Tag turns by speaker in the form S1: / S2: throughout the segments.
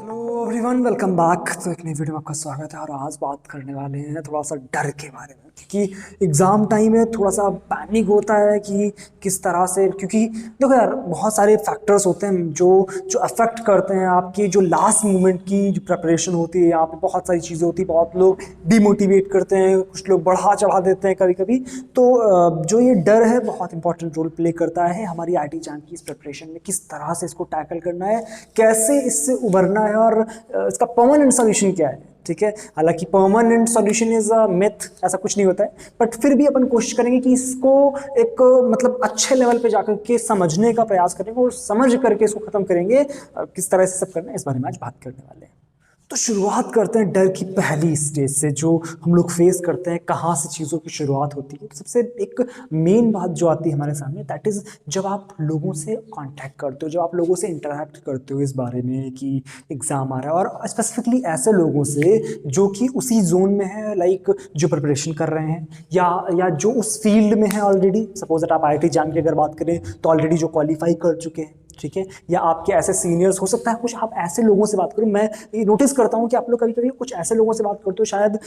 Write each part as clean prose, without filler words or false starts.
S1: Hello everyone, welcome back. तो एक नई वीडियो में आपका स्वागत है और आज बात करने वाले हैं थोड़ा सा डर के बारे में, क्योंकि एग्ज़ाम टाइम में थोड़ा सा पैनिक होता है कि किस तरह से, क्योंकि देखो यार बहुत सारे फैक्टर्स होते हैं जो जो अफेक्ट करते हैं आपकी जो लास्ट मोमेंट की जो प्रिपरेशन होती है। यहाँ पे बहुत सारी चीज़ें होती है, बहुत लोग डिमोटिवेट करते हैं, कुछ लोग बढ़ा चढ़ा देते हैं कभी कभी। तो जो ये डर है बहुत इंपॉर्टेंट रोल प्ले करता है हमारी आईटी जैम की इस प्रिपरेशन में। किस तरह से इसको टैकल करना है, कैसे इससे उभरना है और इसका परमानेंट सॉल्यूशन क्या है। ठीक है, हालांकि permanent solution is a myth, ऐसा कुछ नहीं होता है, बट फिर भी अपन कोशिश करेंगे कि इसको एक मतलब अच्छे लेवल पे जाकर के समझने का प्रयास करेंगे और समझ करके इसको खत्म करेंगे। किस तरह से सब करना है इस बारे में आज बात करने वाले हैं। तो शुरुआत करते हैं डर की पहली स्टेज से, जो हम लोग फेस करते हैं, कहाँ से चीज़ों की शुरुआत होती है। सबसे एक मेन बात जो आती है हमारे सामने, दैट इज़ जब आप लोगों से कांटेक्ट करते हो, जब आप लोगों से इंटरेक्ट करते हो इस बारे में कि एग्ज़ाम आ रहा है, और स्पेसिफिकली ऐसे लोगों से जो कि उसी जोन में है, लाइक जो प्रिपरेशन कर रहे हैं या जो उस फील्ड में है ऑलरेडी। सपोज दैट आप IIT जैम की अगर बात करें तो ऑलरेडी जो क्वालिफाई कर चुके हैं, ठीक है, या आपके ऐसे सीनियर्स हो सकता है, कुछ आप ऐसे लोगों से बात करो। मैं ये नोटिस करता हूँ कि आप लोग कभी कभी कुछ ऐसे लोगों से बात करते हो, शायद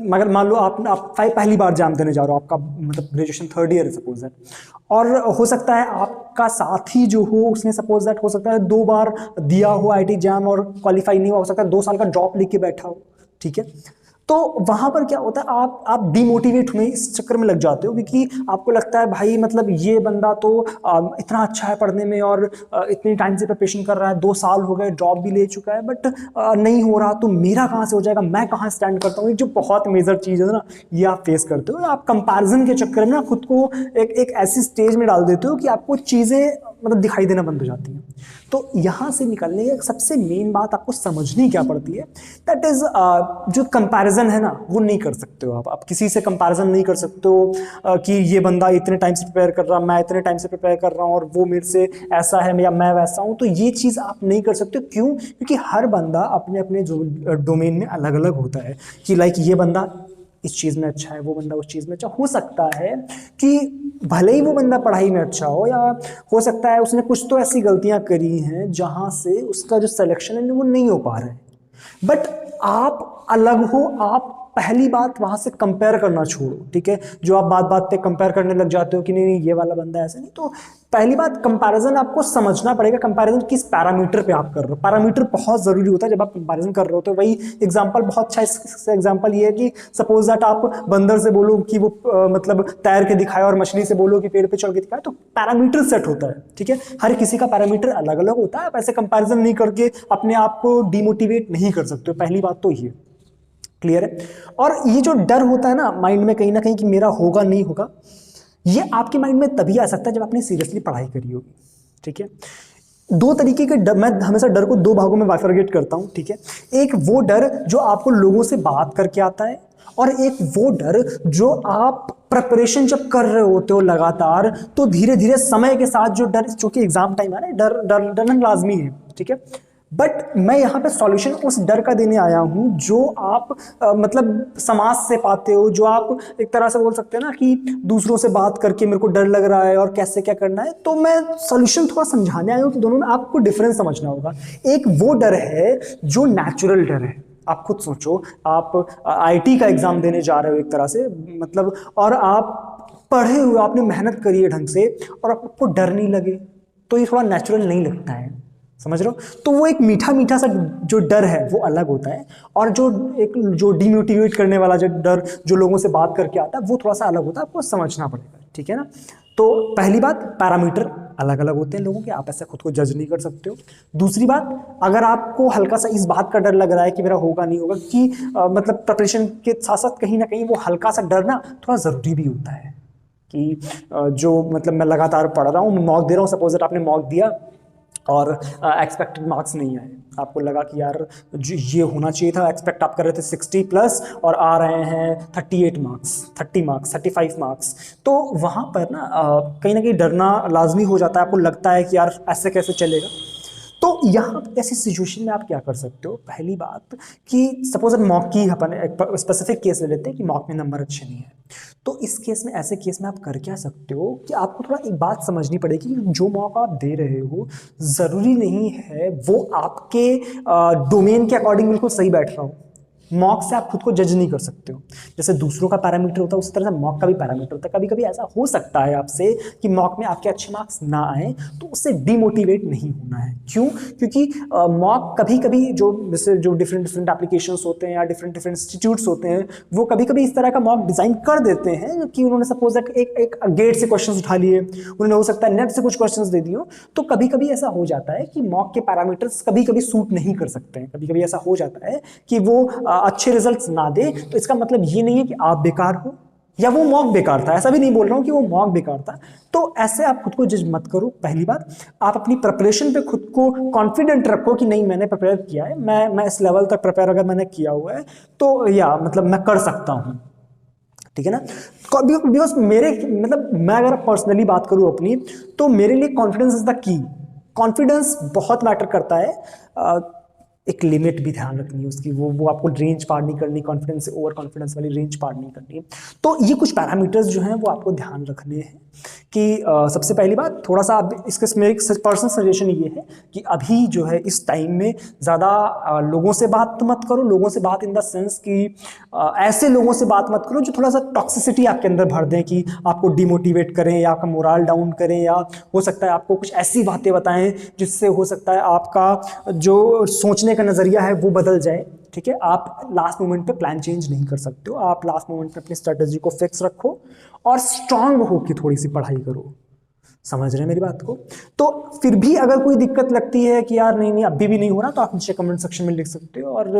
S1: मगर मान लो आप पहली बार एग्जाम देने जा रहे हो, आपका मतलब ग्रेजुएशन थर्ड ईयर है सपोज दैट, और हो सकता है आपका साथी जो हो उसने सपोज दैट हो सकता है 2 बार दिया हो IIT एग्जाम और क्वालिफाई नहीं हुआ, हो सकता है 2 साल का ड्रॉप लेके बैठा हो। ठीक है, तो वहां पर क्या होता है, आप डिमोटिवेट हुए इस चक्कर में लग जाते हो, क्योंकि आपको लगता है भाई मतलब ये बंदा तो इतना अच्छा है पढ़ने में और इतनी टाइम से प्रिपरेशन कर रहा है, 2 साल हो गए, जॉब भी ले चुका है, बट नहीं हो रहा, तो मेरा कहाँ से हो जाएगा, मैं कहाँ स्टैंड करता हूँ। जो बहुत मेजर चीज़ है ना, ये आप फेस करते हो। आप कंपैरिजन के चक्कर में ना खुद को एक ऐसी स्टेज में डाल देते हो कि आपको चीज़ें मतलब दिखाई देना बंद हो जाती हैं। तो यहाँ से निकलने की सबसे मेन बात आपको समझनी क्या पड़ती है, दैट इज जो कंपैरिजन है ना, वो नहीं कर सकते हो आप किसी से कंपैरिजन नहीं कर सकते हो कि ये बंदा इतने टाइम से प्रिपेयर कर रहा, मैं इतने टाइम से प्रिपेयर कर रहा हूँ और वो मेरे से ऐसा है या मैं वैसा हूँ। तो ये चीज़ आप नहीं कर सकते। क्यों? क्योंकि हर बंदा अपने अपने जो डोमेन में अलग अलग होता है, कि लाइक ये बंदा इस चीज़ में अच्छा है, वो बंदा उस चीज़ में अच्छा। हो सकता है कि भले ही वो बंदा पढ़ाई में अच्छा हो, या हो सकता है उसने कुछ तो ऐसी गलतियां करी हैं जहां से उसका जो सिलेक्शन है वो नहीं हो पा रहा है, बट आप अलग हो। आप पहली बात वहां से कंपेयर करना छोड़ो। ठीक है, जो आप बात बात पे कंपेयर करने लग जाते हो कि नहीं नहीं ये वाला बंदा ऐसा नहीं, तो पहली बात कंपैरिजन आपको समझना पड़ेगा। कंपैरिजन किस पैरामीटर पे आप कर रहे हो, पैरामीटर बहुत जरूरी होता है जब आप कंपैरिजन कर रहे हो। तो वही एग्जांपल बहुत अच्छा इससे एग्जांपल ये है कि सपोज दैट आप बंदर से बोलो कि वो मतलब तैर के दिखाए और मछली से बोलो कि पेड़ पे चढ़ के दिखाए, तो पैरामीटर सेट होता है। ठीक है, हर किसी का पैरामीटर अलग अलग होता है। आप ऐसे कंपैरिजन नहीं करके अपने आप को डिमोटिवेट नहीं कर सकते हो, पहली बात तो ये क्लियर है। और ये जो डर होता है ना माइंड में कहीं ना कहीं कि मेरा होगा नहीं होगा, ये आपके माइंड में तभी आ सकता है जब आपने सीरियसली पढ़ाई करी होगी। ठीक है, 2 तरीके के डर, मैं हमेशा डर को 2 भागों में बाइफरगेट करता हूं। ठीक है, एक वो डर जो आपको लोगों से बात करके आता है, और एक वो डर जो आप प्रिपरेशन जब कर रहे होते हो लगातार, तो धीरे धीरे समय के साथ जो डर, चूंकि एग्जाम टाइम है ना, डरना लाजमी है। ठीक है, बट मैं यहाँ पे सॉल्यूशन उस डर का देने आया हूँ जो आप मतलब समाज से पाते हो, जो आप एक तरह से बोल सकते हैं ना कि दूसरों से बात करके मेरे को डर लग रहा है और कैसे क्या करना है। तो मैं सॉल्यूशन थोड़ा समझाने आया हूँ कि दोनों में आपको डिफरेंस समझना होगा। एक वो डर है जो नेचुरल डर है। आप खुद सोचो, आप IT का एग्जाम देने जा रहे हो एक तरह से, मतलब, और आप पढ़े हुए, आपने मेहनत करी है ढंग से, और आपको डर नहीं लगे, तो ये थोड़ा नेचुरल नहीं लगता है। समझ रहे हो? तो वो एक मीठा मीठा सा जो डर है वो अलग होता है, और जो डिमोटिवेट करने वाला जो डर जो लोगों से बात करके आता है वो थोड़ा सा अलग होता है। आपको समझना पड़ेगा। ठीक है ना? तो पहली बात, पैरामीटर अलग अलग होते हैं लोगों के, आप ऐसे खुद को जज नहीं कर सकते हो। दूसरी बात, अगर आपको हल्का सा इस बात का डर लग रहा है कि मेरा होगा नहीं होगा, कि मतलब प्रिपरेशन के साथ साथ कहीं ना कहीं वो हल्का सा डर ना थोड़ा जरूरी भी होता है कि जो मतलब मैं लगातार पढ़ रहा हूँ, मॉक दे रहा हूँ, सपोज दैट आपने मॉक दिया और एक्सपेक्टेड मार्क्स नहीं आए, आपको लगा कि यार ये होना चाहिए था, एक्सपेक्ट आप कर रहे थे 60+ और आ रहे हैं 38 मार्क्स, 30 मार्क्स, 35 मार्क्स, तो वहाँ पर ना कहीं डरना लाजमी हो जाता है। आपको लगता है कि यार ऐसे कैसे चलेगा। तो यहाँ ऐसी सिचुएशन में आप क्या कर सकते हो, पहली बात कि सपोज मॉक की अपन एक स्पेसिफिक केस ले लेते हैं कि मॉक में नंबर अच्छे नहीं है, तो इस केस में, ऐसे केस में आप कर क्या सकते हो कि आपको थोड़ा एक बात समझनी पड़ेगी कि जो मॉक आप दे रहे हो ज़रूरी नहीं है वो आपके डोमेन के अकॉर्डिंग बिल्कुल सही बैठ रहा हो। मॉक से आप खुद को जज नहीं कर सकते हो। जैसे दूसरों का पैरामीटर होता है उसी तरह से मॉक का भी पैरामीटर होता है। कभी कभी ऐसा हो सकता है आपसे कि मॉक में आपके अच्छे मार्क्स ना आए, तो उससे डिमोटिवेट नहीं होना है। क्यों? क्योंकि मॉक कभी कभी जो जैसे जो डिफरेंट डिफरेंट एप्लीकेशंस होते हैं या डिफरेंट डिफरेंट इंस्टीट्यूट्स होते हैं, वो कभी कभी इस तरह का मॉक डिजाइन कर देते हैं कि उन्होंने सपोज एक गेट से क्वेश्चन उठा लिए, उन्होंने हो सकता है नेट से कुछ क्वेश्चन दे दियो, तो कभी कभी ऐसा हो जाता है कि मॉक के पैरामीटर्स कभी कभी सूट नहीं कर सकते हैं। कभी कभी ऐसा हो जाता है कि वो अच्छे रिजल्ट्स ना दे। तो इसका मतलब ये नहीं है कि आप बेकार हो या वो मॉक बेकार था, ऐसा भी नहीं बोल रहा हूं कि वो मॉक बेकार था। तो ऐसे आप खुद को जज मत करो। पहली बात, आप अपनी प्रिपरेशन पे खुद को कॉन्फिडेंट रखो कि नहीं मैंने प्रिपेयर किया है, मैं इस लेवल तक प्रिपेयर अगर मैंने किया हुआ है तो या मतलब मैं कर सकता हूं। ठीक है ना? बिकॉज मेरे मतलब मैं अगर पर्सनली बात करूं अपनी, तो मेरे लिए confidence is the key. Confidence बहुत मैटर करता है। एक लिमिट भी ध्यान रखनी है उसकी, वो आपको रेंज पार नहीं करनी, कॉन्फिडेंस से ओवर कॉन्फिडेंस वाली रेंज पार नहीं करनी है। तो ये कुछ पैरामीटर्स जो हैं वो आपको ध्यान रखने हैं कि सबसे पहली बात, थोड़ा सा इसके मेरे एक पर्सनल सजेशन ये है कि अभी जो है इस टाइम में ज़्यादा लोगों से बात मत करो। लोगों से बात इन द सेंस कि ऐसे लोगों से बात मत करो जो थोड़ा सा टॉक्सिसिटी आपके अंदर भर दें, कि आपको डिमोटिवेट करें या आपका मोरल डाउन करें, या हो सकता है आपको कुछ ऐसी बातें बताएं जिससे हो सकता है आपका जो सोचने का नज़रिया है वो बदल जाए। ठीक है? आप लास्ट मोमेंट पे प्लान चेंज नहीं कर सकते हो। आप लास्ट मोमेंट पे अपनी स्ट्रेटजी को फिक्स रखो और स्ट्रांग होकर थोड़ी सी पढ़ाई करो। समझ रहे हैं मेरी बात को? तो फिर भी अगर कोई दिक्कत लगती है कि यार नहीं अभी भी नहीं हो रहा, तो आप नीचे कमेंट सेक्शन में लिख सकते हो, और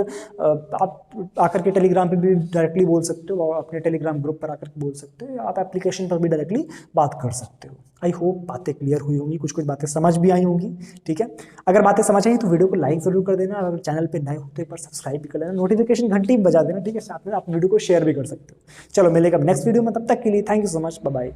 S1: आप आकर के टेलीग्राम पे भी डायरेक्टली बोल सकते हो, अपने टेलीग्राम ग्रुप पर आकर के बोल सकते हो, या आप एप्लीकेशन पर भी डायरेक्टली बात कर सकते हो। आई होप बातें क्लियर हुई होंगी, कुछ कुछ बातें समझ भी आई होंगी। ठीक है? अगर बातें समझ आई तो वीडियो को लाइक जरूर कर देना, अगर चैनल पे नए हो तो एक बार सब्सक्राइब भी कर लेना, नोटिफिकेशन घंटी बजा देना। ठीक है? साथ में आप वीडियो को शेयर भी कर सकते हो। चलो मिलेगा नेक्स्ट वीडियो में, तब तक के लिए thank you so much, bye bye.